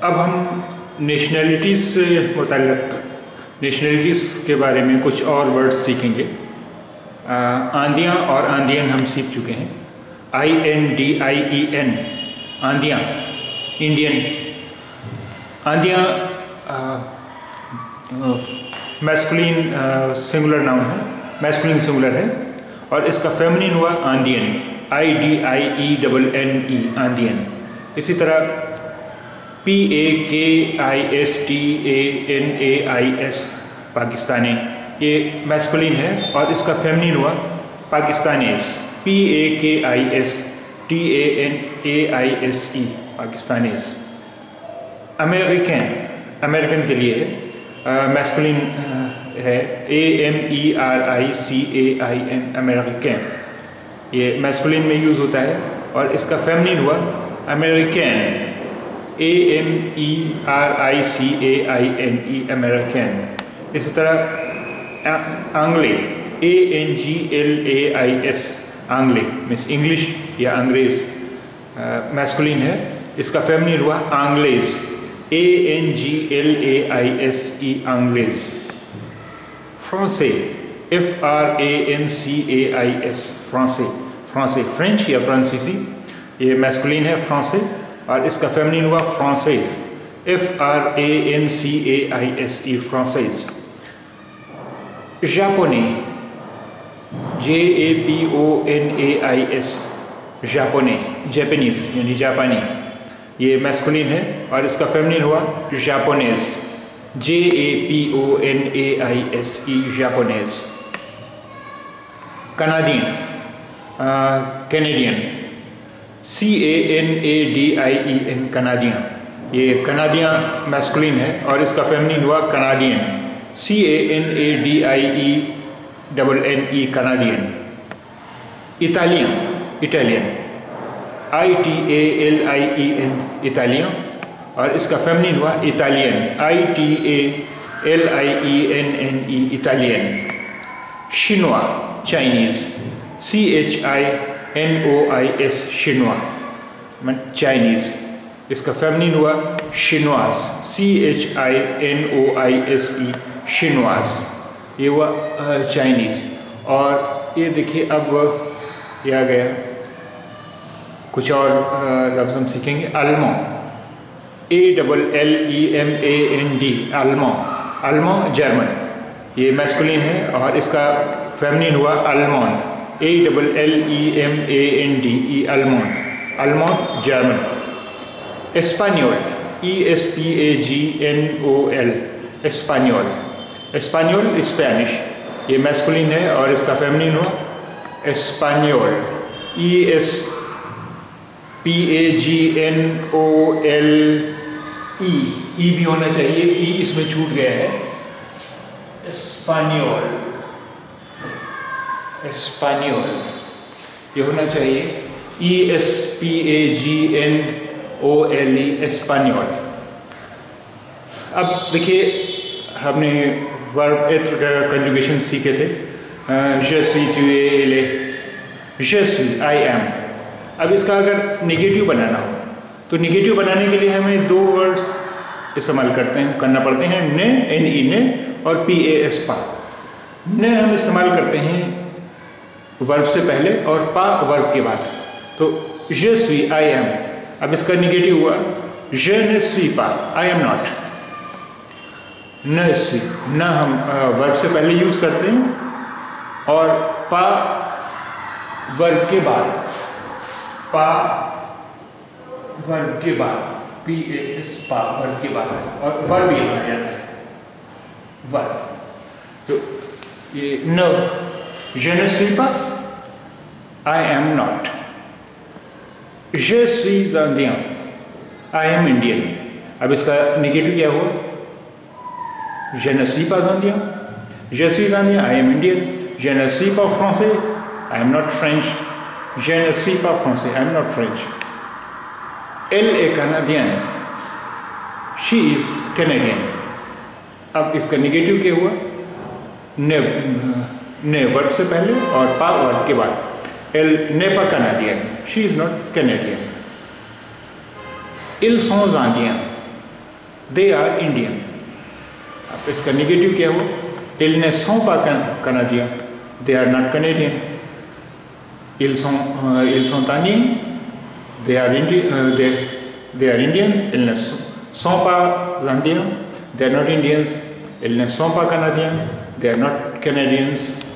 अब हम नेशनलिटीज़ से मुतल्लिक़ नेशनलिटीज़ के बारे में कुछ और वर्ड्स सीखेंगे। आंदियाँ और आंदियन हम सीख चुके हैं। INDIEN आंदियाँ, इंडियन। आंदियाँ मैस्कुलिन सिंगुलर नाउन है, मैस्कुलिन सिंगुलर है, और इसका फेमिनिन हुआ आंदियन, IDIENNE आंदियन। इसी तरह PAKISTANAIS पाकिस्तानी, ये मैस्कुलिन है और इसका फेमिनिन हुआ Pakistanis, PAKISTANAISE Pakistanis. American, American के लिए मैस्कुलिन है AMERICAIN अमेरिकन, ये मैस्कुलिन में यूज़ होता है, और इसका फेमिनिन हुआ अमेरिकन, AMERICAINE अमेरिकन। इसी तरह आंग्ले, ANGLAIS आंग्ले मीन्स इंग्लिश या अंग्रेज़, मैस्कुलिन है, इसका फेमिनिन हुआ आंग्लेज़, ANGLAISE आंग्लेज़। फ्रांसे, FRANCAIS फ्रांसे, फ्रांसे फ्रेंच या फ्रांसीसी, ये मैस्कुलिन है फ्रांसे, और इसका फेमिनिन हुआ फ्रांसेस, FRANCAISE फ्रांसेस। जापानी, JAPONAIS जापानी, जापानीज़ यानी जापानी, ये मैस्कुलिन है और इसका फेमिनिन हुआ जापानीज़, JAPONAISE जापानीज़। कनाडियन, कैनेडियन, CANADIEN कनाडियन, ये कनाडियन मैस्कुलिन है और इसका फेमिनिन हुआ कनाडियन, CANADIENNE कनाडियन। इटालियन, इटालियन, ITALIEN इटालियन, और इसका फेमिनिन हुआ इटालियन, ITALIENNE इटालियन। शिनवा, चाइनीज़, CHINOIS शिनवा चाइनीज़, इसका फेमिनिन हुआ शिनवास, CHINOISE शिनवास, ये हुआ चाइनीज़। और ये देखिए अब ये आ गया, कुछ और लफ्ज़ हम सीखेंगे। अल्मो, ALLEMAND अल्मो, अल्मो जर्मन, ये मैस्कुलिन है और इसका फेमिनिन हुआ अल्मोंड, ALLEMANDE अल्मोंड, अल्मोंड जर्मन। एस्पानियोल, ESPAGNOL एस्पानियोल, एस्पानियोल स्पेनिश, ये मैस्कुलिन है और इसका फेमिनिन हुआ एस्पानियोल, ESPAGNOLE, ई भी होना चाहिए, ई इसमें छूट गया है। एस्पानियोल, एस्पानियोल ये होना चाहिए, ESPAGNOLE एस्पानियोल। अब देखिए हमने वर्ब एत्र का कंजुगेशन सीखे थे, je suis, tu es, il est, je suis, I am। अब इसका अगर नेगेटिव बनाना हो तो नेगेटिव बनाने के लिए हमें दो वर्ड्स इस्तेमाल करना पड़ते हैं, ने, NE ने, और PAS पा। ने हम इस्तेमाल करते हैं वर्ब से पहले और पा वर्ब के बाद। तो je suis, I am, अब इसका नेगेटिव हुआ je ne suis pas, I am not। न suis, न हम वर्ब से पहले यूज़ करते हैं और पा वर्ब के बाद, पा वर्ब के बाद, PAS पा वर्ब के बाद, और वर्ब ये बन जाता है वर्ब। तो ये न, je ne suis pas, I am not। je suis indien, I am Indian। अब इसका नेगेटिव क्या हुआ, je ne suis pas indien, je suis indien, I am Indian। je ne suis pas français, I am not French। je ne suis pas français, I am not French। elle est canadienne, she is Canadian। अब इसका negative क्या हुआ, ने verb से पहले और पा verb के बाद, elle n'est pas canadienne, she is not Canadian। ils sont indiens, they are Indian. अब इसका नेगेटिव क्या हो, ils ne sont pas canadiens, they are not Canadian। ils sont indiens, they are Indians, ils ne sont pas indiens, they are not Indians, ils ne sont pas canadiens, they are not Canadians।